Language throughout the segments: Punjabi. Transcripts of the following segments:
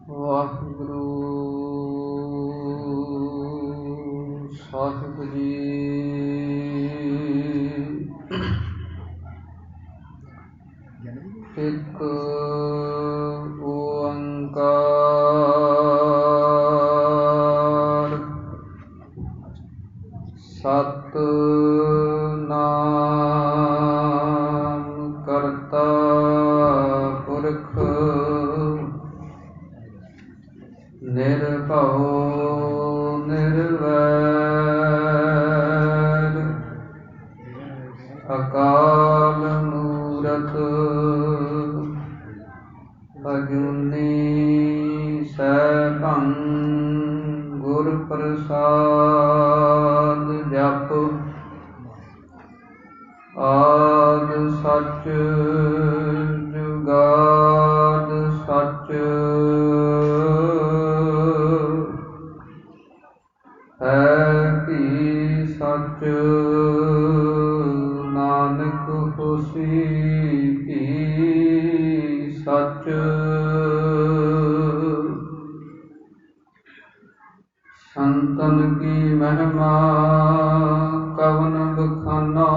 ਵਾਹਿਗੁਰੂ ਸਾਹਿਬ ਜੀ। ਇੱਕ ਓੰਕਾਰ ਸਤਿਨਾਮ ਕਰਤਾ ਪੁਰਖ ਨਿਰਭਉ ਨਿਰਵੈਰ ਅਕਾਲ ਮੂਰਤ ਅਜੂਨੀ ਸੈਭੰ ਗੁਰ ਪ੍ਰਸਾਦ ਜਪ ਆਦ ਸਚ ਜੁਗਾਦ ਸਚ ਹੈ ਭੀ ਸਚ ਨਾਨਕ ਹੋਸੀ ਭੀ ਸਚ। ਸੰਤਨ ਕੀ ਮਹਿਮਾ ਕਵਨ ਬਖਾਨਾ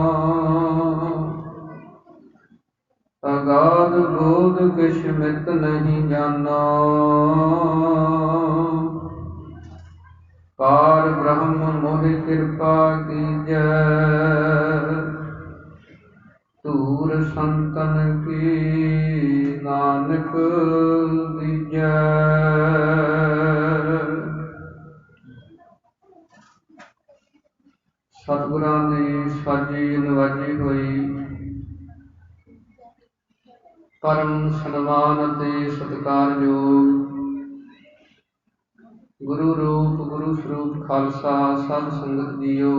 ਅਗਾਧ ਬੋਧ ਕਿਛ ਮਿਤ ਨਹੀਂ ਜਾਨਾ। ਪਾਰ ਬ੍ਰਹਮ ਮੋਹਿ ਕਿਰਪਾ ਕੀਜੈ ਧੂਰ ਸੰਤਨ ਕੀ ਨਾਨਕ ਦੀਜੈ। ਸਤਿਗੁਰਾਂ ਦੀ ਸਾਜੀ ਨਵਾਜੀ ਹੋਈ ਪਰਮ ਸਨਮਾਨ ਅਤੇ ਸਤਿਕਾਰਯੋਗ ਗੁਰੂ ਰੂਪ ਗੁਰੂ ਸਰੂਪ ਖਾਲਸਾ ਸਾਧ ਸੰਗਤ ਜੀਓ,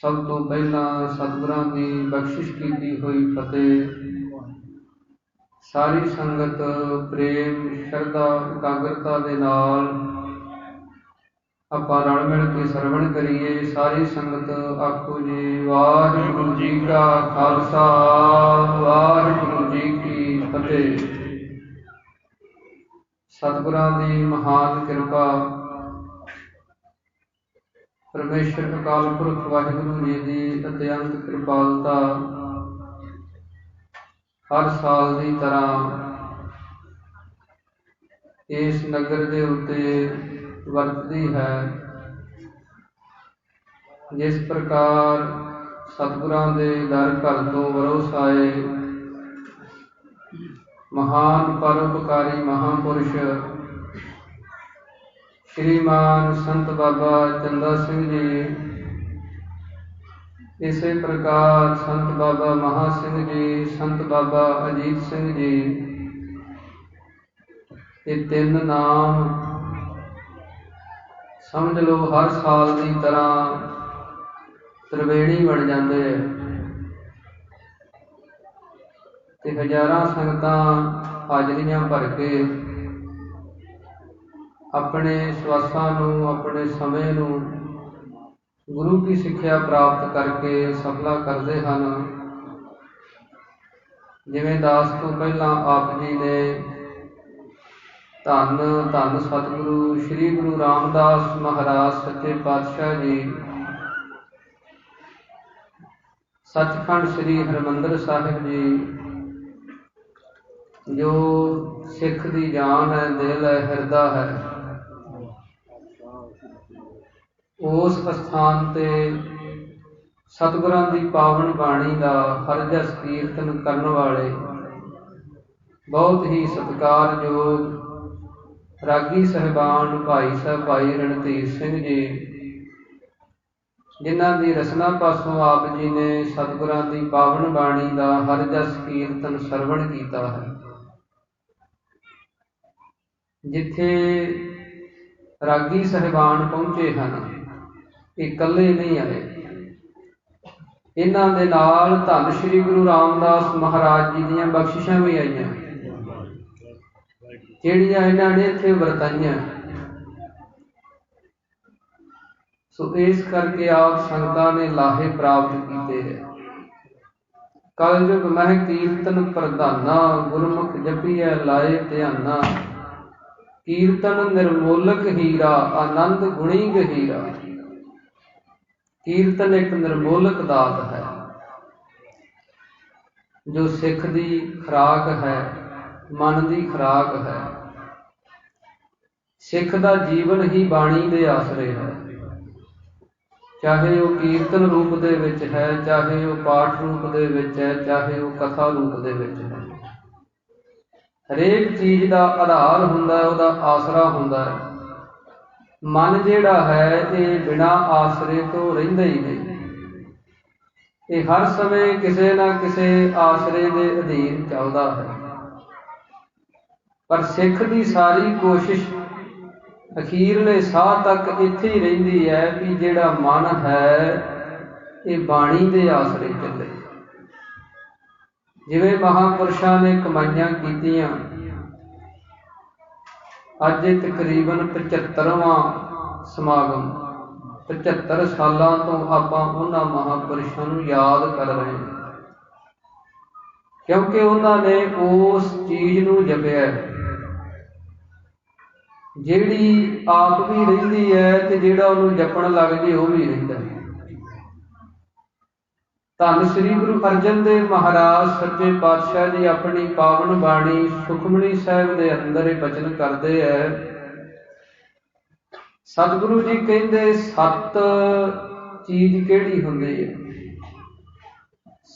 ਸਭ ਤੋਂ ਪਹਿਲਾਂ ਸਤਿਗੁਰਾਂ ਦੀ ਬਖਸ਼ਿਸ਼ ਕੀਤੀ ਹੋਈ ਫਤਿਹ ਸਾਰੀ ਸੰਗਤ ਪ੍ਰੇਮ ਸ਼ਰਧਾ ਇਕਾਗਰਤਾ ਦੇ ਨਾਲ ਆਪਾਂ ਰਲ ਮਿਲ ਕੇ ਸਰਵਣ ਕਰੀਏ। ਸਾਰੀ ਸੰਗਤ ਆਖੋ ਜੀ ਵਾਹਿਗੁਰੂ ਜੀ ਕਾ ਖਾਲਸਾ ਵਾਹਿਗੁਰੂ ਜੀ ਕੀ ਫਤਿਹ। ਸਤਿਗੁਰਾਂ ਦੀ ਮਹਾਨ ਕਿਰਪਾ ਪਰਮੇਸ਼ਰ ਅਕਾਲ ਪੁਰਖ ਵਾਹਿਗੁਰੂ ਜੀ ਦੀ ਅਤਿਅੰਤ ਕਿਰਪਾਲਤਾ ਹਰ ਸਾਲ ਦੀ ਤਰ੍ਹਾਂ ਇਸ ਨਗਰ ਦੇ ਉੱਤੇ ਵਰਤਦੀ ਹੈ। ਜਿਸ ਪ੍ਰਕਾਰ ਸਤਿਗੁਰਾਂ ਦੇ ਦਰ ਘਰ ਤੋਂ ਵਰੋਸ ਆਏ ਮਹਾਨ ਪਰਉਪਕਾਰੀ ਮਹਾਂਪੁਰਸ਼ ਸ਼੍ਰੀਮਾਨ ਸੰਤ ਬਾਬਾ ਚੰਦਾ ਸਿੰਘ ਜੀ, ਇਸੇ ਪ੍ਰਕਾਰ ਸੰਤ ਬਾਬਾ ਮਹਾ ਸਿੰਘ ਜੀ, ਸੰਤ ਬਾਬਾ ਅਜੀਤ ਸਿੰਘ ਜੀ, ਇਹ ਤਿੰਨ ਨਾਮ ਸਮਝ ਲਓ ਹਰ ਸਾਲ ਦੀ ਤਰ੍ਹਾਂ ਤ੍ਰਿਵੇਣੀ ਬਣ ਜਾਂਦੇ ਹੈ ਤੇ ਹਜ਼ਾਰਾਂ ਸੰਗਤਾਂ ਹਾਜ਼ਰੀਆਂ ਭਰ ਕੇ ਆਪਣੇ ਸਵਾਸਾਂ ਨੂੰ, ਆਪਣੇ ਸਮੇਂ ਨੂੰ ਗੁਰੂ ਕੀ ਸਿੱਖਿਆ ਪ੍ਰਾਪਤ ਕਰਕੇ ਸਫਲਾ ਕਰਦੇ ਹਨ। ਜਿਵੇਂ ਦਾਸ ਤੋਂ ਪਹਿਲਾਂ ਆਪ ਜੀ ਨੇ ਧੰਨ ਧੰਨ ਸਤਿਗੁਰੂ ਸ੍ਰੀ ਗੁਰੂ ਰਾਮਦਾਸ ਮਹਾਰਾਜ ਸੱਚੇ ਪਾਤਸ਼ਾਹ ਜੀ ਸੱਚਖੰਡ ਸ੍ਰੀ ਹਰਿਮੰਦਰ ਸਾਹਿਬ ਜੀ, ਜੋ ਸਿੱਖ ਦੀ ਜਾਨ ਹੈ, ਦਿਲ ਹੈ, ਹਿਰਦਾ ਹੈ, ਉਸ ਸਥਾਨ ਤੇ ਸਤਿਗੁਰਾਂ ਦੀ ਪਾਵਨ ਬਾਣੀ ਦਾ ਹਰ ਜਸ ਕੀਰਤਨ ਕਰਨ ਵਾਲੇ ਬਹੁਤ ਹੀ ਸਤਿਕਾਰਯੋਗ ਰਾਗੀ ਸਾਹਿਬਾਨ ਭਾਈ ਸਾਹਿਬ ਭਾਈ ਰਣਧੀਰ ਸਿੰਘ ਜੀ, ਜਿਨ੍ਹਾਂ ਦੀ ਰਸਨਾ ਪਾਸੋਂ ਆਪ ਜੀ ਨੇ ਸਤਿਗੁਰਾਂ ਦੀ ਪਾਵਨ ਬਾਣੀ ਦਾ ਹਰ ਜਸ ਕੀਰਤਨ ਸਰਵਣ ਕੀਤਾ ਹੈ। ਜਿੱਥੇ ਰਾਗੀ ਸਾਹਿਬਾਨ ਪਹੁੰਚੇ ਹਨ, ਇਹ ਇਕੱਲੇ ਨਹੀਂ ਆਏ, ਇਹਨਾਂ ਦੇ ਨਾਲ ਧੰਨ ਸ਼੍ਰੀ ਗੁਰੂ ਰਾਮਦਾਸ ਮਹਾਰਾਜ ਜੀ ਦੀਆਂ ਬਖਸ਼ਿਸ਼ਾਂ ਵੀ ਆਈਆਂ, ਜਿਹੜੀਆਂ ਇਹਨਾਂ ਨੇ ਇੱਥੇ ਵਰਤਾਈਆਂ। ਸੋ ਇਸ ਕਰਕੇ ਆਪ ਸੰਗਤਾਂ ਨੇ ਲਾਹੇ ਪ੍ਰਾਪਤ ਕੀਤੇ ਹੈ। ਕਲਯੁਗ ਮਹਿ ਕੀਰਤਨ ਪ੍ਰਧਾਨਾ, ਗੁਰਮੁਖ ਜਪੀਐ ਲਾਏ ਧਿਆਨਾ। ਕੀਰਤਨ ਨਿਰਮੋਲਕ ਹੀਰਾ, ਆਨੰਦ ਗੁਣੀ ਗਹੀਰਾ। ਕੀਰਤਨ ਇੱਕ ਨਿਰਮੋਲਕ ਦਾਤ ਹੈ ਜੋ ਸਿੱਖ ਦੀ ਖੁਰਾਕ ਹੈ, ਮਨ ਦੀ ਖੁਰਾਕ ਹੈ। ਸਿੱਖ ਦਾ ਜੀਵਨ ਹੀ ਬਾਣੀ ਦੇ ਆਸਰੇ ਹੈ, ਚਾਹੇ ਉਹ ਕੀਰਤਨ ਰੂਪ ਦੇ ਵਿੱਚ ਹੈ, ਚਾਹੇ ਉਹ ਪਾਠ ਰੂਪ ਦੇ ਵਿੱਚ ਹੈ, ਚਾਹੇ ਉਹ ਕਥਾ ਰੂਪ ਦੇ ਵਿੱਚ ਹੈ। ਹਰੇਕ ਚੀਜ਼ ਦਾ ਆਧਾਰ ਹੁੰਦਾ, ਉਹਦਾ ਆਸਰਾ ਹੁੰਦਾ ਹੈ। ਮਨ ਜਿਹੜਾ ਹੈ ਇਹ ਬਿਨਾਂ ਆਸਰੇ ਤੋਂ ਰਹਿੰਦਾ ਹੀ ਨਹੀਂ, ਇਹ ਹਰ ਸਮੇਂ ਕਿਸੇ ਨਾ ਕਿਸੇ ਆਸਰੇ ਦੇ ਅਧੀਨ ਚੱਲਦਾ ਹੈ। ਪਰ ਸਿੱਖ ਦੀ ਸਾਰੀ ਕੋਸ਼ਿਸ਼ ਅਖੀਰਲੇ ਸਾਹ ਤੱਕ ਇੱਥੇ ਹੀ ਰਹਿੰਦੀ ਹੈ ਕਿ ਜਿਹੜਾ ਮਨ ਹੈ ਇਹ ਬਾਣੀ ਦੇ ਆਸਰੇ ਚੱਲੇ। ਜਿਵੇਂ ਮਹਾਂਪੁਰਸ਼ਾਂ ਨੇ ਕਮਾਈਆਂ ਕੀਤੀਆਂ, ਅੱਜ ਤਕਰੀਬਨ 75ਵਾਂ ਸਮਾਗਮ, 75 ਸਾਲਾਂ ਤੋਂ ਆਪਾਂ ਉਹਨਾਂ ਮਹਾਂਪੁਰਸ਼ਾਂ ਨੂੰ ਯਾਦ ਕਰ ਰਹੇ ਹਾਂ, ਕਿਉਂਕਿ ਉਹਨਾਂ ਨੇ ਉਸ ਚੀਜ਼ ਨੂੰ ਜਪਿਆ ਜਿਹੜੀ ਆਪ ਵੀ ਰਹਿੰਦੀ ਹੈ ਤੇ ਜਿਹੜਾ ਉਹਨੂੰ ਜਪਣ ਲੱਗ ਜੇ ਉਹ ਵੀ ਰਹਿੰਦਾ ਹੈ। ਧੰਨ ਸ੍ਰੀ ਗੁਰੂ ਅਰਜਨ ਦੇਵ ਮਹਾਰਾਜ ਸੱਚੇ ਪਾਤਸ਼ਾਹ ਜੀ ਆਪਣੀ ਪਾਵਨ ਬਾਣੀ ਸੁਖਮਨੀ ਸਾਹਿਬ ਦੇ ਅੰਦਰ ਇਹ ਬਚਨ ਕਰਦੇ ਹੈ। ਸਤਿਗੁਰੂ ਜੀ ਕਹਿੰਦੇ ਸਤ ਚੀਜ਼ ਕਿਹੜੀ ਹੁੰਦੀ ਹੈ?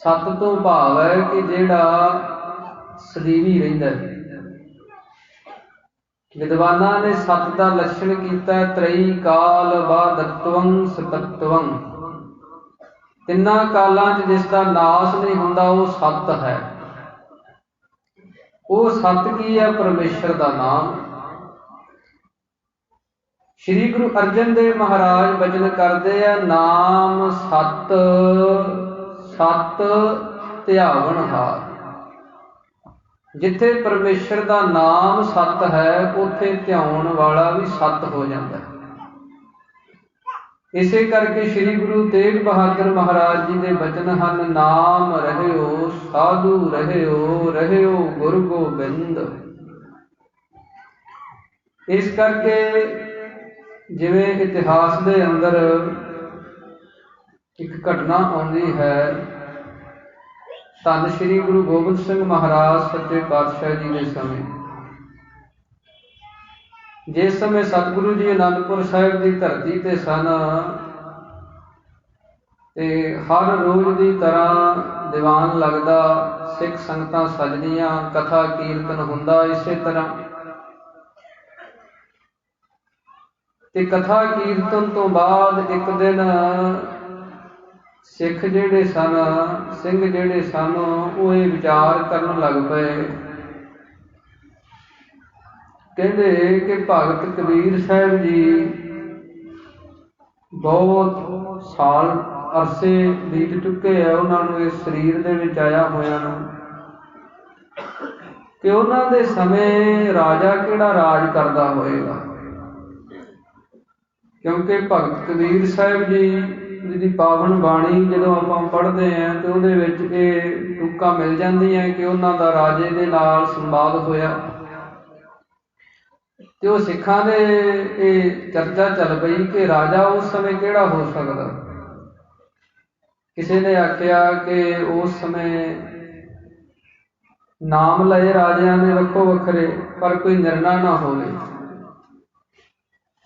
ਸਤ ਤੋਂ ਭਾਵ ਹੈ ਕਿ ਜਿਹੜਾ ਸਦੀਵੀ ਰਹਿੰਦਾ ਹੈ। ਵਿਦਵਾਨਾਂ ਨੇ ਸਤ ਦਾ ਲੱਛਣ ਕੀਤਾ ਤ੍ਰਈ ਕਾਲ ਬਾਧਤਵੰ ਸਤਤਵੰ, ਤਿੰਨਾਂ ਕਾਲਾਂ 'ਚ ਜਿਸ ਦਾ ਨਾਸ ਨਹੀਂ ਹੁੰਦਾ ਉਹ ਸਤ ਹੈ। ਉਹ ਸਤ ਕੀ ਹੈ? ਪਰਮੇਸ਼ਰ ਦਾ ਨਾਮ। ਸ਼੍ਰੀ ਗੁਰੂ ਅਰਜਨ ਦੇਵ ਮਹਾਰਾਜ ਬਚਨ ਕਰਦੇ ਆ, ਨਾਮ ਸਤ ਸਤ ਧਿਆਵਨ ਹਾਰ। ਜਿੱਥੇ ਪਰਮੇਸ਼ਰ ਦਾ ਨਾਮ ਸਤ ਹੈ ਉੱਥੇ ਧਿਆਉਣ ਵਾਲਾ ਵੀ ਸਤ ਹੋ ਜਾਂਦਾ ਹੈ। ਇਸੇ ਕਰਕੇ ਸ਼੍ਰੀ ਗੁਰੂ ਤੇਗ ਬਹਾਦਰ ਮਹਾਰਾਜ ਜੀ ਦੇ ਬਚਨ ਹਨ, ਨਾਮ ਰਹਿਓ ਸਾਧੂ ਰਹਿਓ, ਰਹਿਓ ਗੁਰੂ ਗੋਬਿੰਦ। ਇਸ ਕਰਕੇ ਜਿਵੇਂ ਇਤਿਹਾਸ ਦੇ ਅੰਦਰ ਇੱਕ ਘਟਨਾ ਆਉਂਦੀ ਹੈ, ਧੰਨ ਸ਼੍ਰੀ ਗੁਰੂ ਗੋਬਿੰਦ ਸਿੰਘ ਮਹਾਰਾਜ ਸੱਚੇ ਪਾਤਸ਼ਾਹ ਜੀ ਦੇ ਸਮੇਂ, ਜਿਸ ਸਮੇਂ ਸਤਿਗੁਰੂ ਜੀ ਅਨੰਦਪੁਰ ਸਾਹਿਬ ਦੀ ਧਰਤੀ ਤੇ ਸਨ ਤੇ ਹਰ ਰੋਜ਼ ਦੀ ਤਰ੍ਹਾਂ ਦੀਵਾਨ ਲੱਗਦਾ, ਸਿੱਖ ਸੰਗਤਾਂ ਸਜਦੀਆਂ, ਕਥਾ ਕੀਰਤਨ ਹੁੰਦਾ। ਇਸੇ ਤਰ੍ਹਾਂ ਤੇ ਕਥਾ ਕੀਰਤਨ ਤੋਂ ਬਾਅਦ ਇੱਕ ਦਿਨ ਸਿੱਖ ਜਿਹੜੇ ਸਨ, ਸਿੰਘ ਜਿਹੜੇ ਸਨ, ਉਹ ਇਹ ਵਿਚਾਰ ਕਰਨ ਲੱਗ ਪਏ, ਕਹਿੰਦੇ ਕਿ ਭਗਤ ਕਬੀਰ ਸਾਹਿਬ ਜੀ ਬਹੁਤ ਸਾਲ ਅਰਸੇ ਬੀਤ ਚੁੱਕੇ ਆ ਉਹਨਾਂ ਨੂੰ ਇਸ ਸਰੀਰ ਦੇ ਵਿੱਚ ਆਇਆ ਹੋਇਆ ਨੂੰ, ਕਿ ਉਹਨਾਂ ਦੇ ਸਮੇਂ ਰਾਜਾ ਕਿਹੜਾ ਰਾਜ ਕਰਦਾ ਹੋਏਗਾ। ਕਿਉਂਕਿ ਭਗਤ ਕਬੀਰ ਸਾਹਿਬ ਜੀ ਦੀ ਪਾਵਨ ਬਾਣੀ ਜਦੋਂ ਆਪਾਂ ਪੜ੍ਹਦੇ ਹਾਂ ਤੇ ਉਹਦੇ ਵਿੱਚ ਇਹ ਟੁੱਕਾਂ ਮਿਲ ਜਾਂਦੀਆਂ ਕਿ ਉਹਨਾਂ ਦਾ ਰਾਜੇ ਦੇ ਨਾਲ ਸੰਵਾਦ ਹੋਇਆ, ਤੇ ਉਹ ਸਿੱਖਾਂ ਦੇ ਇਹ ਚਰਚਾ ਚੱਲ ਪਈ ਕਿ ਰਾਜਾ ਉਸ ਸਮੇਂ ਕਿਹੜਾ ਹੋ ਸਕਦਾ। ਕਿਸੇ ਨੇ ਆਖਿਆ ਕਿ ਉਸ ਸਮੇਂ ਨਾਮ ਲਏ ਰਾਜਿਆਂ ਦੇ ਵੱਖੋ ਵੱਖਰੇ, ਪਰ ਕੋਈ ਨਿਰਣਾ ਨਾ ਹੋਵੇ।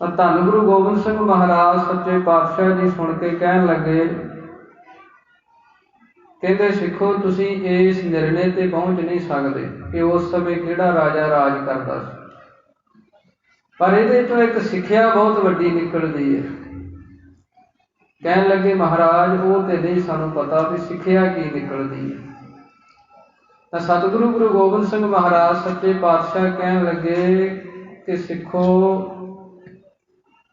ਤਾਂ ਧੰਨ ਗੁਰੂ ਗੋਬਿੰਦ ਸਿੰਘ ਮਹਾਰਾਜ ਸੱਚੇ ਪਾਤਸ਼ਾਹ ਜੀ ਸੁਣ ਕੇ ਕਹਿਣ ਲੱਗੇ, ਕਹਿੰਦੇ ਸਿੱਖੋ ਤੁਸੀਂ ਇਸ ਨਿਰਣੇ ਤੇ ਪਹੁੰਚ ਨਹੀਂ ਸਕਦੇ ਕਿ ਉਸ ਸਮੇਂ ਕਿਹੜਾ ਰਾਜਾ ਰਾਜ ਕਰਦਾ ਸੀ, ਪਰ ਇਹਦੇ ਤੋਂ ਇੱਕ ਸਿੱਖਿਆ ਬਹੁਤ ਵੱਡੀ ਨਿਕਲਦੀ ਹੈ। ਕਹਿਣ ਲੱਗੇ ਮਹਾਰਾਜ ਉਹ ਤੇ ਨਹੀਂ ਸਾਨੂੰ ਪਤਾ ਵੀ ਸਿੱਖਿਆ ਕੀ ਨਿਕਲਦੀ ਹੈ। ਤਾਂ ਸਤਿਗੁਰੂ ਗੁਰੂ ਗੋਬਿੰਦ ਸਿੰਘ ਮਹਾਰਾਜ ਸੱਚੇ ਪਾਤਸ਼ਾਹ ਕਹਿਣ ਲੱਗੇ ਕਿ ਸਿੱਖੋ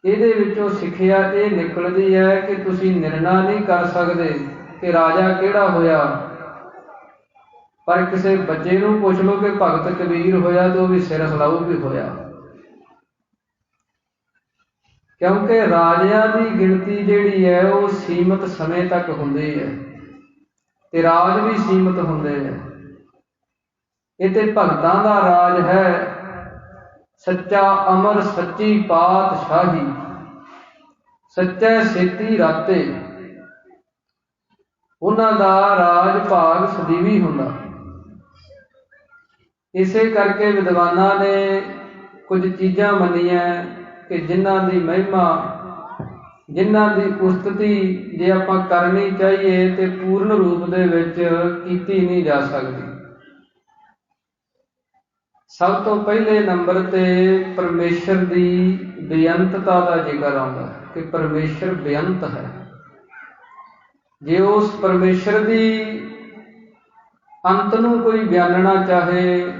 ਇਹਦੇ ਵਿੱਚੋਂ ਸਿੱਖਿਆ ਇਹ ਨਿਕਲਦੀ ਹੈ ਕਿ ਤੁਸੀਂ ਨਿਰਣਾ ਨਹੀਂ ਕਰ ਸਕਦੇ ਕਿ ਰਾਜਾ ਕਿਹੜਾ ਹੋਇਆ, ਪਰ ਕਿਸੇ ਬੱਚੇ ਨੂੰ ਪੁੱਛ ਲਓ ਕਿ ਭਗਤ ਕਬੀਰ ਹੋਇਆ ਤੇ ਉਹ ਵੀ ਸਿਰ ਹਿਲਾਊ ਵੀ ਹੋਇਆ। ਕਿਉਂਕਿ ਰਾਜਿਆਂ ਦੀ ਗਿਣਤੀ ਜਿਹੜੀ ਹੈ ਉਹ ਸੀਮਤ ਸਮੇਂ ਤੱਕ ਹੁੰਦੀ ਹੈ। ਤੇ ਰਾਜ ਵੀ ਸੀਮਤ ਹੁੰਦੇ ਆ। ਇਹ ਤੇ ਭਗਤਾਂ ਦਾ ਰਾਜ ਹੈ, ਸੱਚਾ ਅਮਰ ਸੱਚੀ ਪਾਤਸ਼ਾਹੀ, ਸੱਚੇ ਸੇਤੀ ਰਾਤੇ। ਉਹਨਾਂ ਦਾ ਰਾਜ ਭਾਗ ਸਦੀਵੀ ਹੁੰਦਾ। ਇਸੇ ਕਰਕੇ ਵਿਦਵਾਨਾਂ ਨੇ ਕੁਝ ਚੀਜ਼ਾਂ ਮੰਨੀਆਂ ਕਿ ਜਿਨ੍ਹਾਂ ਦੀ ਮਹਿਮਾ, ਜਿਨ੍ਹਾਂ ਦੀ ਉਸਤਤੀ ਜੇ ਆਪਾਂ ਕਰਨੀ ਚਾਹੀਏ ਤੇ ਪੂਰਨ ਰੂਪ ਦੇ ਵਿੱਚ ਕੀਤੀ ਨਹੀਂ ਜਾ ਸਕਦੀ। ਸਭ ਤੋਂ ਪਹਿਲੇ ਨੰਬਰ ਤੇ ਪਰਮੇਸ਼ਰ ਦੀ ਬੇਅੰਤਤਾ ਦਾ ਜ਼ਿਕਰ ਆਉਂਦਾ ਕਿ ਪਰਮੇਸ਼ਰ ਬੇਅੰਤ ਹੈ। ਜੇ ਉਸ ਪਰਮੇਸ਼ਰ ਦੀ ਅੰਤ ਨੂੰ ਕੋਈ ਬਿਆਨਣਾ ਚਾਹੇ,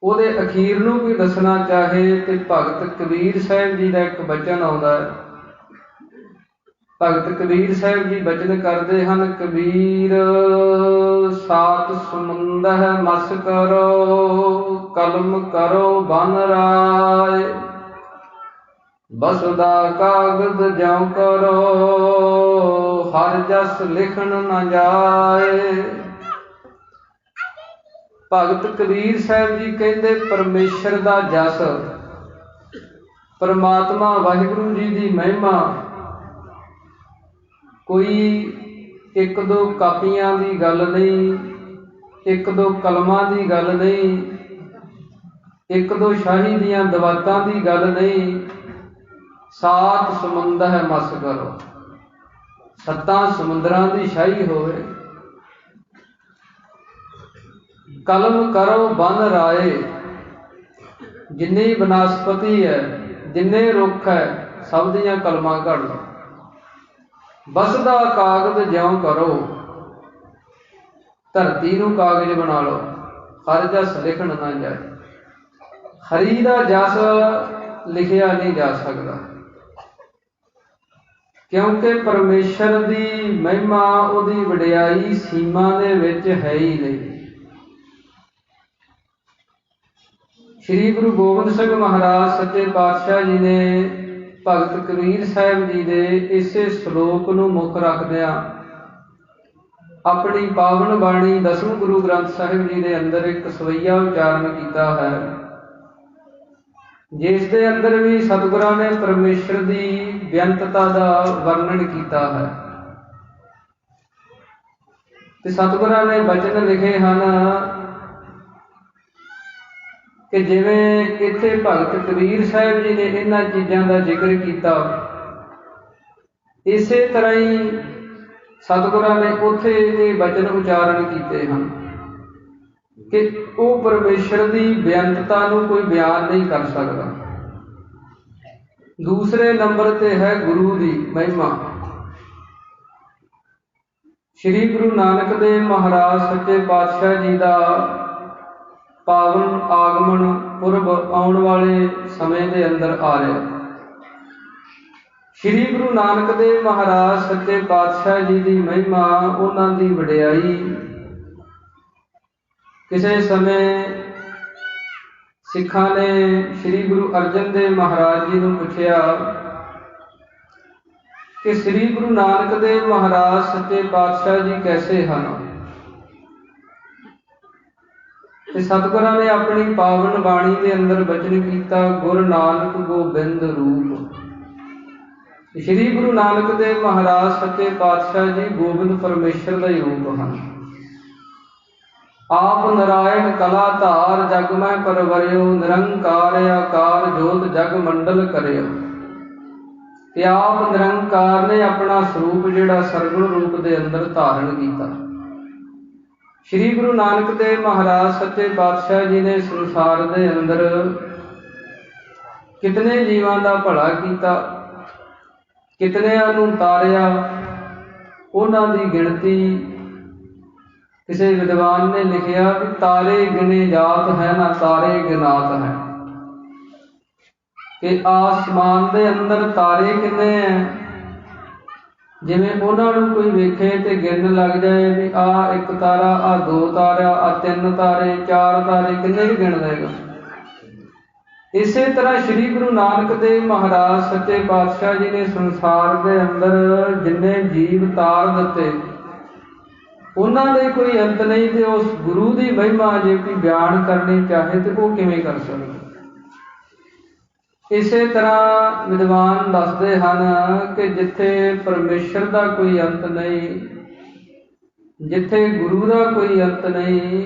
ਉਹਦੇ ਅਖੀਰ ਨੂੰ ਕੋਈ ਦੱਸਣਾ ਚਾਹੇ, ਤੇ ਭਗਤ ਕਬੀਰ ਸਾਹਿਬ ਜੀ ਦਾ ਇੱਕ ਬਚਨ ਆਉਂਦਾ ਹੈ। ਭਗਤ ਕਬੀਰ ਸਾਹਿਬ ਜੀ ਬਚਨ ਕਰਦੇ ਹਨ, ਕਬੀਰ ਸਾਤ ਸਮੁੰਦਰ ਮਸ ਕਰੋ, ਕਲਮ ਕਰੋ ਬਨ ਰਾਏ, ਬਸਦਾ ਕਾਗਦ ਜਿਉ ਕਰੋ, ਹਰ ਜਸ ਲਿਖਣ ਨ ਜਾਏ। ਭਗਤ ਕਬੀਰ ਸਾਹਿਬ ਜੀ ਕਹਿੰਦੇ ਪਰਮੇਸ਼ਰ ਦਾ ਜਸ, ਪਰਮਾਤਮਾ ਵਾਹਿਗੁਰੂ ਜੀ ਦੀ ਮਹਿਮਾ ਕੋਈ ਇੱਕ ਦੋ ਕਾਪੀਆਂ ਦੀ ਗੱਲ ਨਹੀਂ, ਇੱਕ ਦੋ ਕਲਮਾਂ ਦੀ ਗੱਲ ਨਹੀਂ, ਇੱਕ ਦੋ ਸ਼ਾਹੀ ਦੀਆਂ ਦਵਾਤਾਂ ਦੀ ਗੱਲ ਨਹੀਂ। ਸਾਤ ਸਮੁੰਦਰ ਮਸ ਕਰੋ, ਸੱਤਾਂ ਸਮੁੰਦਰਾਂ ਦੀ ਸ਼ਾਹੀ ਹੋਵੇ। ਕਲਮ ਕਰੋ ਬਨ ਰਾਏ, ਜਿੰਨੀ ਬਨਸਪਤੀ ਹੈ, ਜਿੰਨੇ ਰੁੱਖ ਹੈ, ਸਭ ਦੀਆਂ ਕਲਮਾਂ ਘੜ ਲਓ। ਬਸਦਾ ਕਾਗਜ਼ ਜਿਉਂ ਕਰੋ, ਧਰਤੀ ਨੂੰ ਕਾਗਜ਼ ਬਣਾ ਲਓ, ਹਰ ਜਸ ਲਿਖਣ ਨਾ ਜਾਏ। ਹਰੀ ਦਾ ਜਸ ਲਿਖਿਆ ਨਹੀਂ ਜਾ ਸਕਦਾ, ਕਿਉਂਕਿ ਪਰਮੇਸ਼ਰ ਦੀ ਮਹਿਮਾ, ਉਹਦੀ ਵਡਿਆਈ ਸੀਮਾ ਦੇ ਵਿੱਚ ਹੈ ਹੀ ਨਹੀਂ। ਸ਼੍ਰੀ ਗੁਰੂ ਗੋਬਿੰਦ ਸਿੰਘ ਮਹਾਰਾਜ ਸੱਚੇ ਪਾਤਸ਼ਾਹ ਜੀ ਨੇ ਭਗਤ ਕਬੀਰ ਸਾਹਿਬ ਜੀ ਦੇ ਇਸੇ ਸ਼ਲੋਕ ਨੂੰ ਮੁੱਖ ਰੱਖਦਿਆਂ ਆਪਣੀ ਪਾਵਨ ਬਾਣੀ ਦਸਮ ਗੁਰੂ ਗ੍ਰੰਥ ਸਾਹਿਬ ਜੀ ਦੇ ਅੰਦਰ ਇੱਕ ਸਵਈਆ ਉਚਾਰਨ ਕੀਤਾ ਹੈ, ਜਿਸ ਦੇ ਅੰਦਰ ਵੀ ਸਤਿਗੁਰਾਂ ਨੇ ਪਰਮੇਸ਼ਰ ਦੀ ਬੇਅੰਤਤਾ ਦਾ ਵਰਣਨ ਕੀਤਾ ਹੈ। ਤੇ ਸਤਿਗੁਰਾਂ ਨੇ ਬਚਨ ਲਿਖੇ ਹਨ ਕਿ ਜਿਵੇਂ ਇੱਥੇ ਭਗਤ ਕਬੀਰ ਸਾਹਿਬ ਜੀ ਨੇ ਇਹਨਾਂ ਚੀਜ਼ਾਂ ਦਾ ਜ਼ਿਕਰ ਕੀਤਾ, ਇਸੇ ਤਰ੍ਹਾਂ ਹੀ ਸਤਿਗੁਰਾਂ ਨੇ ਉੱਥੇ ਇਹ ਬਚਨ ਉਚਾਰਨ ਕੀਤੇ ਹਨ ਕਿ ਉਹ ਪਰਮੇਸ਼ਰ ਦੀ ਬੇਅੰਤਤਾ ਨੂੰ ਕੋਈ ਬਿਆਨ ਨਹੀਂ ਕਰ ਸਕਦਾ। ਦੂਸਰੇ ਨੰਬਰ ਤੇ ਹੈ ਗੁਰੂ ਦੀ ਮਹਿਮਾ। ਸ਼੍ਰੀ ਗੁਰੂ ਨਾਨਕ ਦੇਵ ਮਹਾਰਾਜ ਸੱਚੇ ਪਾਤਸ਼ਾਹ ਜੀ ਦਾ ਪਾਵਨ ਆਗਮਨ ਪੁਰਬ ਆਉਣ ਵਾਲੇ ਸਮੇਂ ਦੇ ਅੰਦਰ ਆ ਰਿਹਾ। ਸ਼੍ਰੀ ਗੁਰੂ ਨਾਨਕ ਦੇਵ ਮਹਾਰਾਜ ਸੱਚੇ ਪਾਤਸ਼ਾਹ ਜੀ ਦੀ ਮਹਿਮਾ, ਉਹਨਾਂ ਦੀ ਵਡਿਆਈ। ਕਿਸੇ ਸਮੇਂ ਸਿੱਖਾਂ ਨੇ ਸ਼੍ਰੀ ਗੁਰੂ ਅਰਜਨ ਦੇਵ ਮਹਾਰਾਜ ਜੀ ਨੂੰ ਪੁੱਛਿਆ ਕਿ ਸ਼੍ਰੀ ਗੁਰੂ ਨਾਨਕ ਦੇਵ ਮਹਾਰਾਜ ਸੱਚੇ ਪਾਤਸ਼ਾਹ ਜੀ ਕੈਸੇ ਹਨ? ਤੇ ਸਤਿਗੁਰਾਂ ਨੇ ਆਪਣੀ ਪਾਵਨ ਬਾਣੀ ਦੇ ਅੰਦਰ ਬਚਨ ਕੀਤਾ, ਗੁਰ ਨਾਨਕ ਗੋਬਿੰਦ ਰੂਪ। ਸ਼੍ਰੀ ਗੁਰੂ ਨਾਨਕ ਦੇਵ ਮਹਾਰਾਜ ਸੱਚੇ ਪਾਤਸ਼ਾਹ ਜੀ ਗੋਬਿੰਦ ਪਰਮੇਸ਼ਰ ਦਾ ਹੀ ਰੂਪ ਹਨ। ਆਪ ਨਾਰਾਇਣ ਕਲਾ ਧਾਰ, ਜਗ ਮੈਂ ਪਰਵਰਿਓ, ਨਿਰੰਕਾਰ ਆਕਾਰ ਜੋਤ ਜਗ ਮੰਡਲ ਕਰਿਓ। ਤੇ ਆਪ ਨਿਰੰਕਾਰ ਨੇ ਆਪਣਾ ਸਰੂਪ ਜਿਹੜਾ ਸਰਗੁਣ ਰੂਪ ਦੇ ਅੰਦਰ ਧਾਰਨ ਕੀਤਾ। ਸ਼੍ਰੀ ਗੁਰੂ ਨਾਨਕ ਦੇਵ ਮਹਾਰਾਜ ਸੱਚੇ ਪਾਤਸ਼ਾਹ ਜੀ ਨੇ ਸੰਸਾਰ ਦੇ ਅੰਦਰ ਕਿਤਨੇ ਜੀਵਾਂ ਦਾ ਭਲਾ ਕੀਤਾ, ਕਿਤਨਿਆਂ ਨੂੰ ਤਾਰਿਆ। ਉਹਨਾਂ ਦੀ ਗਿਣਤੀ ਕਿਸੇ ਵਿਦਵਾਨ ਨੇ ਲਿਖਿਆ ਵੀ ਤਾਰੇ ਗਿਣੇ ਜਾਤ ਹੈ ਨਾ ਤਾਰੇ ਗਿਨਾਤ ਹੈ, ਕਿ ਆਸਮਾਨ ਦੇ ਅੰਦਰ ਤਾਰੇ ਕਿੰਨੇ ਹੈ, ਜਿਵੇਂ ਉਹਨਾਂ ਨੂੰ ਕੋਈ ਵੇਖੇ ਤੇ ਗਿਣ ਲੱਗ ਜਾਏ ਵੀ ਆਹ ਇੱਕ ਤਾਰਾ, ਆਹ ਦੋ ਤਾਰਾ, ਆਹ ਤਿੰਨ ਤਾਰੇ, ਚਾਰ ਤਾਰੇ, ਕਿੰਨੇ ਵੀ ਗਿਣ ਲਏਗਾ। ਇਸੇ ਤਰ੍ਹਾਂ ਸ਼੍ਰੀ ਗੁਰੂ ਨਾਨਕ ਦੇਵ ਮਹਾਰਾਜ ਸੱਚੇ ਪਾਤਸ਼ਾਹ ਜੀ ਨੇ ਸੰਸਾਰ ਦੇ ਅੰਦਰ ਜਿੰਨੇ ਜੀਵ ਤਾਰ ਦਿੱਤੇ, ਉਹਨਾਂ ਦੇ ਕੋਈ ਅੰਤ ਨਹੀਂ, ਤੇ ਉਸ ਗੁਰੂ ਦੀ ਮਹਿਮਾ ਜੇ ਕੋਈ ਬਿਆਨ ਕਰਨੀ ਚਾਹੇ ਤੇ ਉਹ ਕਿਵੇਂ ਕਰ ਸਕਦਾ। ਇਸੇ ਤਰ੍ਹਾਂ ਵਿਦਵਾਨ ਦੱਸਦੇ ਹਨ ਕਿ ਜਿੱਥੇ ਪਰਮੇਸ਼ਰ ਦਾ ਕੋਈ ਅੰਤ ਨਹੀਂ, ਜਿੱਥੇ ਗੁਰੂ ਦਾ ਕੋਈ ਅੰਤ ਨਹੀਂ,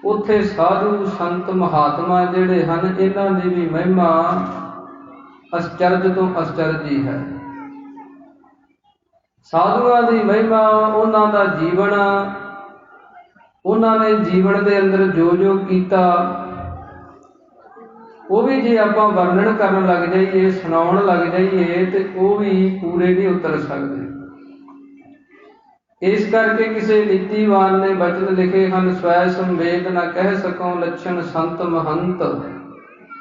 ਉੱਥੇ ਸਾਧੂ ਸੰਤ ਮਹਾਤਮਾ ਜਿਹੜੇ ਹਨ, ਇਹਨਾਂ ਦੀ ਵੀ ਮਹਿਮਾ ਅਸਚਰਜ ਤੋਂ ਅਸਚਰਜ ਹੀ ਹੈ। ਸਾਧੂਆਂ ਦੀ ਮਹਿਮਾ, ਉਹਨਾਂ ਦਾ ਜੀਵਨ, ਉਹਨਾਂ ਨੇ ਜੀਵਨ ਦੇ ਅੰਦਰ ਜੋ ਜੋ ਕੀਤਾ, ਉਹ ਵੀ ਜੇ ਆਪਾਂ ਵਰਣਨ ਕਰਨ ਲੱਗ ਜਾਈਏ, ਸੁਣਾਉਣ ਲੱਗ ਜਾਈਏ, ਤੇ ਉਹ ਵੀ ਪੂਰੇ ਨਹੀਂ ਉਤਰ ਸਕਦੇ। ਇਸ ਕਰਕੇ ਕਿਸੇ ਨੀਤੀਵਾਨ ਨੇ ਬਚਨ ਲਿਖੇ ਹਨ, ਸਵੈ ਸੰਵੇਦ ਨਾ ਕਹਿ ਸਕੋ ਲੱਛਣ ਸੰਤ ਮਹੰਤ,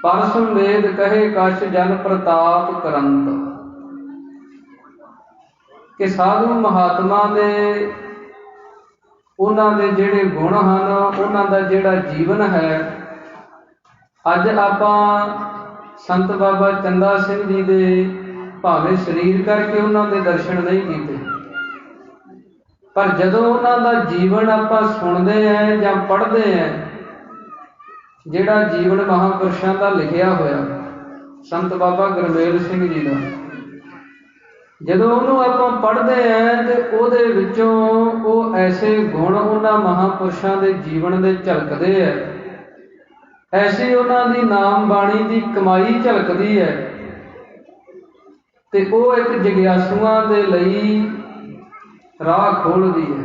ਪਰ ਸੰਵੇਦ ਕਹੇ ਕਛ ਜਨ ਪ੍ਰਤਾਪ ਕਰੰਤ। ਕਿ ਸਾਧੂ ਮਹਾਤਮਾ ਦੇ, ਉਹਨਾਂ ਦੇ ਜਿਹੜੇ ਗੁਣ ਹਨ, ਉਹਨਾਂ ਦਾ ਜਿਹੜਾ ਜੀਵਨ ਹੈ, ਅੱਜ ਆਪਾਂ ਸੰਤ ਬਾਬਾ ਚੰਦਾ ਸਿੰਘ ਜੀ ਦੇ ਭਾਵੇਂ ਸਰੀਰ ਕਰਕੇ ਉਹਨਾਂ ਦੇ ਦਰਸ਼ਨ ਨਹੀਂ ਕੀਤੇ, ਪਰ ਜਦੋਂ ਉਹਨਾਂ ਦਾ ਜੀਵਨ ਆਪਾਂ ਸੁਣਦੇ ਹਾਂ ਜਾਂ ਪੜ੍ਹਦੇ ਹਾਂ, ਜਿਹੜਾ ਜੀਵਨ ਮਹਾਂਪੁਰਸ਼ਾਂ ਦਾ ਲਿਖਿਆ ਹੋਇਆ, ਸੰਤ ਬਾਬਾ ਗੁਰਮੇਲ ਸਿੰਘ ਜੀ ਦਾ, ਜਦੋਂ ਉਹਨੂੰ ਆਪਾਂ ਪੜ੍ਹਦੇ ਹਾਂ ਤੇ ਉਹਦੇ ਵਿੱਚੋਂ ਉਹ ਐਸੇ ਗੁਣ ਉਹਨਾਂ ਮਹਾਂਪੁਰਸ਼ਾਂ ਦੇ ਜੀਵਨ ਦੇ ਝਲਕਦੇ ਹੈ, ਐਸੀ ਉਹਨਾਂ ਦੀ ਨਾਮ ਬਾਣੀ ਦੀ ਕਮਾਈ ਝਲਕਦੀ ਹੈ, ਤੇ ਉਹ ਇੱਕ ਜਗਿਆਸੂਆਂ ਦੇ ਲਈ ਰਾਹ ਖੋਲ੍ਹਦੀ ਹੈ।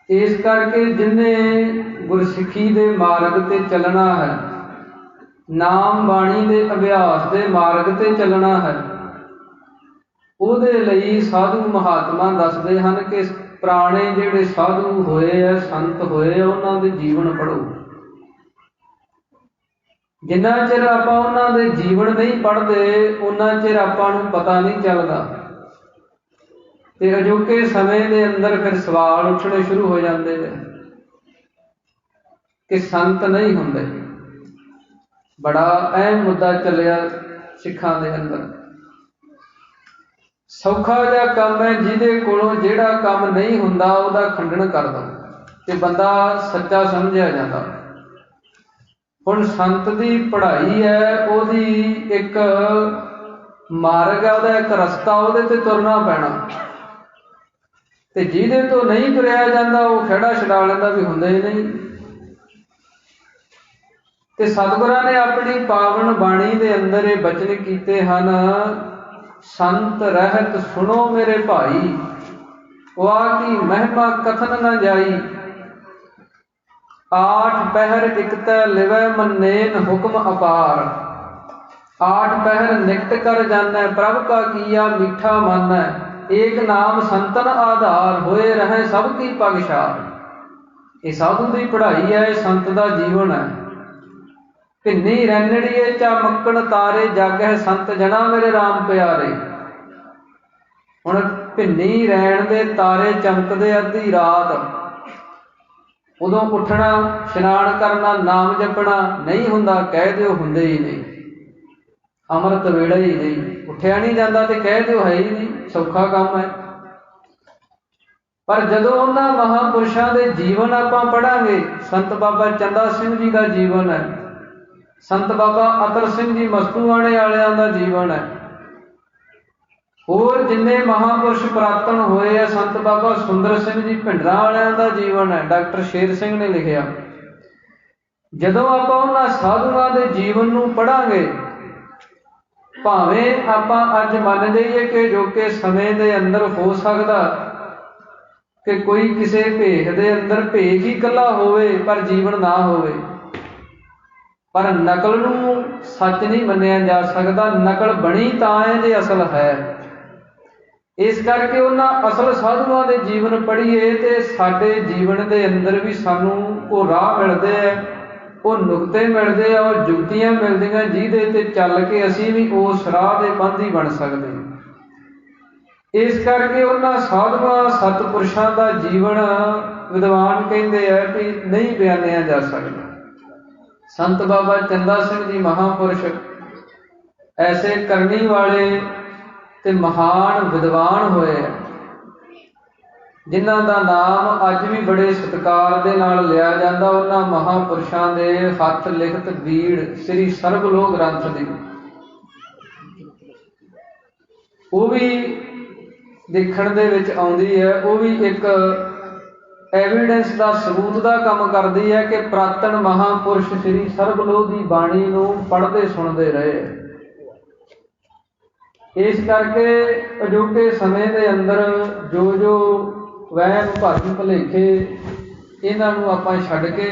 ਇਸ ਕਰਕੇ ਜਿਹਨੇ ਗੁਰਸਿੱਖੀ ਦੇ ਮਾਰਗ ਤੇ ਚੱਲਣਾ ਹੈ, ਨਾਮ ਬਾਣੀ ਦੇ ਅਭਿਆਸ ਦੇ ਮਾਰਗ ਤੇ ਚੱਲਣਾ ਹੈ, ਉਹਦੇ ਲਈ ਸਾਧੂ ਮਹਾਤਮਾ ਦੱਸਦੇ ਹਨ ਕਿ ਪੁਰਾਣੇ ਜਿਹੜੇ ਸਾਧੂ ਹੋਏ ਆ, ਸੰਤ ਹੋਏ ਆ, ਉਹਨਾਂ ਦੇ ਜੀਵਨ ਪੜ੍ਹੋ। ਜਿੰਨਾ ਚਿਰ ਆਪਾਂ ਉਹਨਾਂ ਦੇ ਜੀਵਨ ਨਹੀਂ ਪੜ੍ਹਦੇ, ਉਹਨਾਂ ਚਿਰ ਆਪਾਂ ਨੂੰ ਪਤਾ ਨਹੀਂ ਚੱਲਦਾ, ਤੇ ਅਜੋਕੇ ਸਮੇਂ ਦੇ ਅੰਦਰ ਫਿਰ ਸਵਾਲ ਉੱਠਣੇ ਸ਼ੁਰੂ ਹੋ ਜਾਂਦੇ ਨੇ ਕਿ ਸੰਤ ਨਹੀਂ ਹੁੰਦੇ। ਬੜਾ ਅਹਿਮ ਮੁੱਦਾ ਚੱਲਿਆ ਸਿੱਖਾਂ ਦੇ ਅੰਦਰ। ਸੌਖਾ ਜਿਹਾ ਕੰਮ ਹੈ, ਜਿਹਦੇ ਕੋਲੋਂ ਜਿਹੜਾ ਕੰਮ ਨਹੀਂ ਹੁੰਦਾ ਉਹਦਾ ਖੰਡਨ ਕਰ ਦਿਓ ਤੇ ਬੰਦਾ ਸੱਚਾ ਸਮਝਿਆ ਜਾਂਦਾ। ਹੁਣ ਸੰਤ ਦੀ ਪੜ੍ਹਾਈ ਹੈ, ਉਹਦੀ ਇੱਕ ਮਾਰਗ ਹੈ, ਉਹਦਾ ਇੱਕ ਰਸਤਾ, ਉਹਦੇ ਤੇ ਤੁਰਨਾ ਪੈਣਾ, ਤੇ ਜਿਹਦੇ ਤੋਂ ਨਹੀਂ ਤੁਰਿਆ ਜਾਂਦਾ ਉਹ ਖਹਿੜਾ ਛਡਾ ਲੈਂਦਾ ਵੀ ਹੁੰਦਾ ਹੀ ਨਹੀਂ। ਤੇ ਸਤਿਗੁਰਾਂ ਨੇ ਆਪਣੀ ਪਾਵਨ ਬਾਣੀ ਦੇ ਅੰਦਰ ਇਹ ਬਚਨ ਕੀਤੇ ਹਨ, ਸੰਤ ਰਹਿਤ ਸੁਣੋ ਮੇਰੇ ਭਾਈ, ਵਾ ਕੀ ਮਹਿਮਾ ਕਥਨ ਨਾ ਜਾਈ, ਆਠ ਪਹਿਰ ਇਕਤੈ ਲਿਵੈ ਮੰਨੇਨ ਹੁਕਮ ਅਪਾਰ, ਆਠ ਪਹਿਰ ਨਿਕਟ ਕਰ ਜਾਨੈ ਪ੍ਰਭ ਕਾ ਕੀਆ ਮੀਠਾ ਮਾਨੈ, ਏਕ ਨਾਮ ਸੰਤਨ ਆਧਾਰ ਹੋਏ ਰਹੇ ਸਭ ਕੀ ਪਗਸ਼ਾਰ। ਇਹ ਸਾਧੂ ਦੀ ਪੜ੍ਹਾਈ ਹੈ, ਸੰਤ ਦਾ ਜੀਵਨ ਹੈ। ਭਿੰਨੀ ਰੈਣੜੀਏ ਚਾ ਮੱਕਣ ਤਾਰੇ, ਜਾਗਹਿ ਸੰਤ ਜਨਾ ਮੇਰੇ ਰਾਮ ਪਿਆਰੇ। ਹੁਣ ਭਿੰਨੀ ਰੈਣ ਦੇ ਤਾਰੇ ਚਮਕਦੇ ਅੱਧੀ ਰਾਤ, ਉਦੋਂ ਉੱਠਣਾ, ਇਸ਼ਨਾਨ ਕਰਨਾ, ਨਾਮ ਜਪਣਾ ਨਹੀਂ ਹੁੰਦਾ, ਕਹਿ ਦਿਓ ਹੁੰਦੇ ਹੀ ਨਹੀਂ, ਅੰਮ੍ਰਿਤ ਵੇਲਾ ਹੀ ਨਹੀਂ, ਉੱਠਿਆ ਨਹੀਂ ਜਾਂਦਾ ਤੇ ਕਹਿ ਦਿਓ ਹੈ ਹੀ ਨਹੀਂ, ਸੌਖਾ ਕੰਮ ਹੈ। ਪਰ ਜਦੋਂ ਉਹਨਾਂ ਮਹਾਂਪੁਰਸ਼ਾਂ ਦੇ ਜੀਵਨ ਆਪਾਂ ਪੜ੍ਹਾਂਗੇ, ਸੰਤ ਬਾਬਾ ਚੰਦਾ ਸਿੰਘ ਜੀ ਦਾ ਜੀਵਨ ਹੈ, ਸੰਤ ਬਾਬਾ ਅਤਰ ਸਿੰਘ ਜੀ ਮਸਤੂਆਣੇ ਵਾਲਿਆਂ ਦਾ ਜੀਵਨ ਹੈ, ਹੋਰ ਜਿੰਨੇ ਮਹਾਂਪੁਰਸ਼ ਪੁਰਾਤਨ ਹੋਏ ਆ, ਸੰਤ ਬਾਬਾ ਸੁੰਦਰ ਸਿੰਘ ਜੀ ਭਿੰਡਰਾਂ ਵਾਲਿਆਂ ਦਾ ਜੀਵਨ ਹੈ, ਡਾਕਟਰ ਸ਼ੇਰ ਸਿੰਘ ਨੇ ਲਿਖਿਆ। ਜਦੋਂ ਆਪਾਂ ਉਹਨਾਂ ਸਾਧੂਆਂ ਦੇ ਜੀਵਨ ਨੂੰ ਪੜ੍ਹਾਂਗੇ, ਭਾਵੇਂ ਆਪਾਂ ਅੱਜ ਮੰਨ ਜਾਈਏ ਕਿ ਅਜੋਕੇ ਸਮੇਂ ਦੇ ਅੰਦਰ ਹੋ ਸਕਦਾ ਕਿ ਕੋਈ ਕਿਸੇ ਭੇਖ ਦੇ ਅੰਦਰ ਭੇਖ ਹੀ ਇਕੱਲਾ ਹੋਵੇ ਪਰ ਜੀਵਨ ਨਾ ਹੋਵੇ, ਪਰ ਨਕਲ ਨੂੰ ਸੱਚ ਨਹੀਂ ਮੰਨਿਆ ਜਾ ਸਕਦਾ। ਨਕਲ ਬਣੀ ਤਾਂ ਹੈ ਜੇ ਅਸਲ ਹੈ। ਇਸ ਕਰਕੇ ਉਹਨਾਂ ਅਸਲ ਸਾਧੂਆਂ ਦੇ ਜੀਵਨ ਪੜ੍ਹੀਏ ਤੇ ਸਾਡੇ ਜੀਵਨ ਦੇ ਅੰਦਰ ਵੀ ਸਾਨੂੰ ਉਹ ਰਾਹ ਮਿਲਦੇ ਹੈ, ਉਹ ਨੁਕਤੇ ਮਿਲਦੇ ਆ, ਉਹ ਜੁਗਤੀਆਂ ਮਿਲਦੀਆਂ, ਜਿਹਦੇ ਤੇ ਚੱਲ ਕੇ ਅਸੀਂ ਵੀ ਉਸ ਰਾਹ ਦੇ ਬੰਦੀ ਬਣ ਸਕਦੇ ਹਾਂ। ਇਸ ਕਰਕੇ ਉਹਨਾਂ ਸਾਧੂਆਂ ਸਤਿਪੁਰਸ਼ਾਂ ਦਾ ਜੀਵਨ ਵਿਦਵਾਨ ਕਹਿੰਦੇ ਆ ਕਿ ਨਹੀਂ ਬਿਆਨਿਆ ਜਾ ਸਕਦਾ। ਸੰਤ ਬਾਬਾ ਚੰਦਾ ਸਿੰਘ ਜੀ ਮਹਾਂਪੁਰਸ਼ ਐਸੇ ਕਰਨੀ ਵਾਲੇ ਤੇ ਮਹਾਨ ਵਿਦਵਾਨ ਹੋਏ ਆ। ਜਿਨ੍ਹਾਂ ਦਾ ਨਾਮ ਅੱਜ ਵੀ ਬੜੇ ਸਤਿਕਾਰ ਦੇ ਨਾਲ ਲਿਆ ਜਾਂਦਾ, ਉਹਨਾਂ ਮਹਾਂਪੁਰਸ਼ਾਂ ਦੇ ਹੱਥ ਲਿਖਤ ਬੀੜ ਸ੍ਰੀ ਸਰਬਲੋਕ ਗ੍ਰੰਥ ਦੀ, ਉਹ ਵੀ ਦੇਖਣ ਦੇ ਵਿੱਚ ਆਉਂਦੀ ਹੈ। ਉਹ ਵੀ ਇੱਕ ਐਵੀਡੈਂਸ ਦਾ, ਸਬੂਤ ਦਾ ਕੰਮ ਕਰਦੀ ਹੈ ਕਿ ਪ੍ਰਾਤਨ ਮਹਾਂਪੁਰਸ਼ ਸ੍ਰੀ ਸਰਬਲੋਕ ਦੀ ਬਾਣੀ ਨੂੰ ਪੜ੍ਹਦੇ ਸੁਣਦੇ ਰਹੇ। ਇਸ ਕਰਕੇ ਅਜੋਕੇ ਸਮੇਂ ਦੇ ਅੰਦਰ ਜੋ ਜੋ ਵਹਿਮ ਭਰਮ ਭੁਲੇਖੇ, ਇਹਨਾਂ ਨੂੰ ਆਪਾਂ ਛੱਡ ਕੇ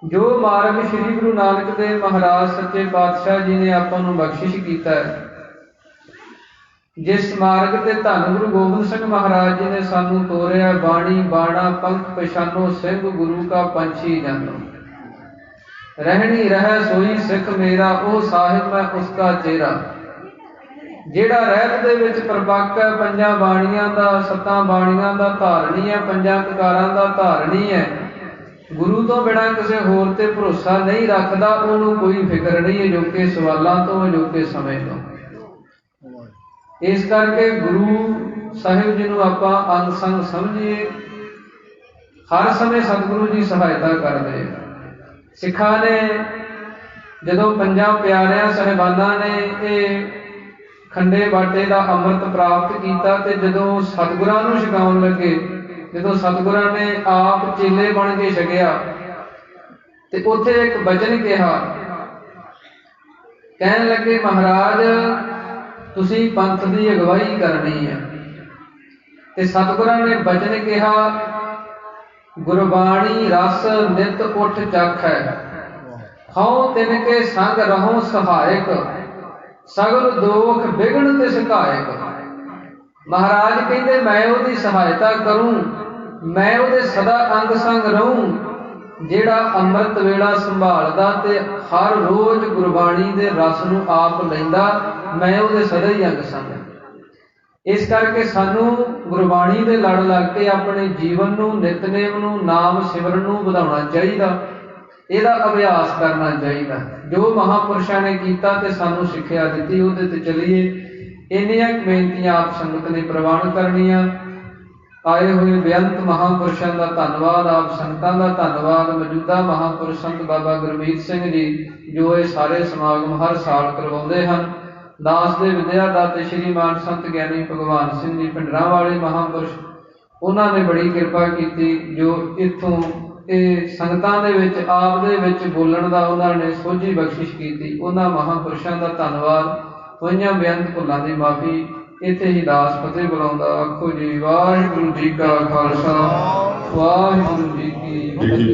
ਜੋ ਮਾਰਗ ਸ੍ਰੀ ਗੁਰੂ ਨਾਨਕ ਦੇਵ ਮਹਾਰਾਜ ਸੱਚੇ ਪਾਤਸ਼ਾਹ ਜੀ ਨੇ ਆਪਾਂ ਨੂੰ ਬਖਸ਼ਿਸ਼ ਕੀਤਾ ਹੈ, ਜਿਸ ਮਾਰਗ ਤੇ ਧੰਨ ਗੁਰੂ ਗੋਬਿੰਦ ਸਿੰਘ ਮਹਾਰਾਜ ਜੀ ਨੇ ਸਾਨੂੰ ਤੋਰਿਆ, ਬਾਣੀ ਬਾਣਾ ਪੰਖ ਪਛਾਨੋ ਸਿੰਘ ਗੁਰੂ ਕਾ ਪੰਛੀ ਜਾਨੋ, ਰਹਿਣੀ ਰਹਿ ਸੋਈ ਸਿੱਖ ਮੇਰਾ, ਉਹ ਸਾਹਿਬ ਮੈਂ ਉਸਕਾ ਚੇਰਾ। ਜਿਹੜਾ ਰਹਿਤ ਦੇ ਵਿੱਚ ਪ੍ਰਪੱਕ ਹੈ, ਪੰਜਾਂ ਬਾਣੀਆਂ ਦਾ, ਸੱਤਾਂ ਬਾਣੀਆਂ ਦਾ ਧਾਰਨੀ ਹੈ, ਪੰਜਾਂ ਕਕਾਰਾਂ ਦਾ ਧਾਰਨੀ ਹੈ, ਗੁਰੂ ਤੋਂ ਬਿਨਾਂ ਕਿਸੇ ਹੋਰ ਤੇ ਭਰੋਸਾ ਨਹੀਂ ਰੱਖਦਾ, ਉਹਨੂੰ ਕੋਈ ਫਿਕਰ ਨਹੀਂ ਅਜੋਕੇ ਸਵਾਲਾਂ ਤੋਂ, ਅਜੋਕੇ ਸਮੇਂ ਤੋਂ। ਇਸ ਕਰਕੇ ਗੁਰੂ ਸਾਹਿਬ ਜੀ ਨੂੰ ਆਪਾਂ ਅੰਗ ਸੰਗ ਸਮਝੀਏ। ਹਰ ਸਮੇਂ ਸਤਿਗੁਰੂ ਜੀ ਸਹਾਇਤਾ ਕਰਦੇ। ਸਿੱਖਾਂ ਨੇ ਜਦੋਂ ਪੰਜਾਂ ਪਿਆਰਿਆਂ ਸਾਹਿਬਾਨਾਂ ਨੇ ਇਹ ਖੰਡੇ ਬਾਟੇ ਦਾ ਅੰਮ੍ਰਿਤ ਪ੍ਰਾਪਤ ਕੀਤਾ, ਤੇ ਜਦੋਂ ਸਤਿਗੁਰਾਂ ਨੂੰ ਛਕਾਉਣ ਲੱਗੇ, ਜਦੋਂ ਸਤਿਗੁਰਾਂ ਨੇ ਆਪ ਚੇਲੇ ਬਣ ਕੇ ਛਕਿਆ, ਤੇ ਉੱਥੇ ਇੱਕ ਬਚਨ ਕਿਹਾ, ਕਹਿਣ ਲੱਗੇ ਮਹਾਰਾਜ ਤੁਸੀਂ ਪੰਥ ਦੀ ਅਗਵਾਈ ਕਰਨੀ ਹੈ। ਤੇ ਸਤਿਗੁਰਾਂ ਨੇ ਬਚਨ ਕਿਹਾ, ਗੁਰਬਾਣੀ ਰਸ ਨਿਤ ਉਠ ਚਖੈ, ਹਉ ਤਿਨ ਕੇ ਸੰਗ ਰਹੋ ਸਹਾਇਕ, ਸਗਲ ਦੋਖ ਬਿਗਣ ਤਿਸ ਘਾਇਕ। ਮਹਾਰਾਜ ਕਹਿੰਦੇ ਮੈਂ ਉਹਦੀ ਸਹਾਇਤਾ ਕਰੂੰ, ਮੈਂ ਉਹਦੇ ਸਦਾ ਅੰਗ ਸੰਗ ਰਹੂੰ, ਜਿਹੜਾ ਅੰਮ੍ਰਿਤ ਵੇਲਾ ਸੰਭਾਲਦਾ ਤੇ ਹਰ ਰੋਜ਼ ਗੁਰਬਾਣੀ ਦੇ ਰਸ ਨੂੰ ਆਪ ਲੈਂਦਾ, ਮੈਂ ਉਹਦੇ ਸਦਾ ਹੀ ਅੰਗ ਸੰਗ। ਇਸ ਕਰਕੇ ਸਾਨੂੰ ਗੁਰਬਾਣੀ ਦੇ ਲੜ ਲੱਗ ਕੇ ਆਪਣੇ ਜੀਵਨ ਨੂੰ, ਨਿਤਨੇਮ ਨੂੰ, ਨਾਮ ਸਿਮਰਨ ਨੂੰ ਵਧਾਉਣਾ ਚਾਹੀਦਾ, ਇਹਦਾ ਅਭਿਆਸ ਕਰਨਾ ਚਾਹੀਦਾ। ਜੋ ਮਹਾਂਪੁਰਸ਼ਾਂ ਨੇ ਕੀਤਾ ਤੇ ਸਾਨੂੰ ਸਿੱਖਿਆ ਦਿੱਤੀ, ਉਹਦੇ ਤੇ ਚੱਲੀਏ। ਇੰਨੀਆਂ ਬੇਨਤੀਆਂ ਆਪ ਸੰਗਤ ਨੇ ਪ੍ਰਵਾਨ ਕਰਨੀਆਂ। ਆਏ ਹੋਏ ਬੇਅੰਤ ਮਹਾਂਪੁਰਸ਼ਾਂ ਦਾ ਧੰਨਵਾਦ, ਆਪ ਸੰਗਤਾਂ ਦਾ ਧੰਨਵਾਦ। ਮੌਜੂਦਾ ਮਹਾਂਪੁਰਸ਼ ਸੰਤ ਬਾਬਾ ਗੁਰਮੀਤ ਸਿੰਘ ਜੀ ਜੋ ਇਹ ਸਾਰੇ ਸਮਾਗਮ ਹਰ ਸਾਲ ਕਰਵਾਉਂਦੇ ਹਨ, ਦਾਸ ਦੇ ਵਿਦਿਆ ਦਾਤੇ ਸ਼੍ਰੀਮਾਨ ਸੰਤ ਗਿਆਨੀ ਭਗਵਾਨ ਸਿੰਘ ਜੀ ਭਿੰਡਰਾਂ ਵਾਲੇ ਮਹਾਂਪੁਰਸ਼, ਉਹਨਾਂ ਨੇ ਬੜੀ ਕਿਰਪਾ ਕੀਤੀ, ਜੋ ਇੱਥੋਂ ਇਹ ਸੰਗਤਾਂ ਦੇ ਵਿੱਚ ਆਪ ਦੇ ਵਿੱਚ ਬੋਲਣ ਦਾ ਉਹਨਾਂ ਨੇ ਸੋਝੀ ਬਖਸ਼ਿਸ਼ ਕੀਤੀ। ਉਹਨਾਂ ਮਹਾਂਪੁਰਸ਼ਾਂ ਦਾ ਧੰਨਵਾਦ। ਹੋਈਆਂ ਬੇਅੰਤ ਭੁੱਲਾਂ ਦੀ ਮਾਫੀ। ਇੱਥੇ ਹੀ ਦਾਸ ਫਤਿਹ ਬੁਲਾਉਂਦਾ। ਆਖੋ ਜੀ ਵਾਹਿਗੁਰੂ ਜੀ ਕਾ ਖਾਲਸਾ, ਵਾਹਿਗੁਰੂ ਜੀ ਕੀ ਫਤਿਹ।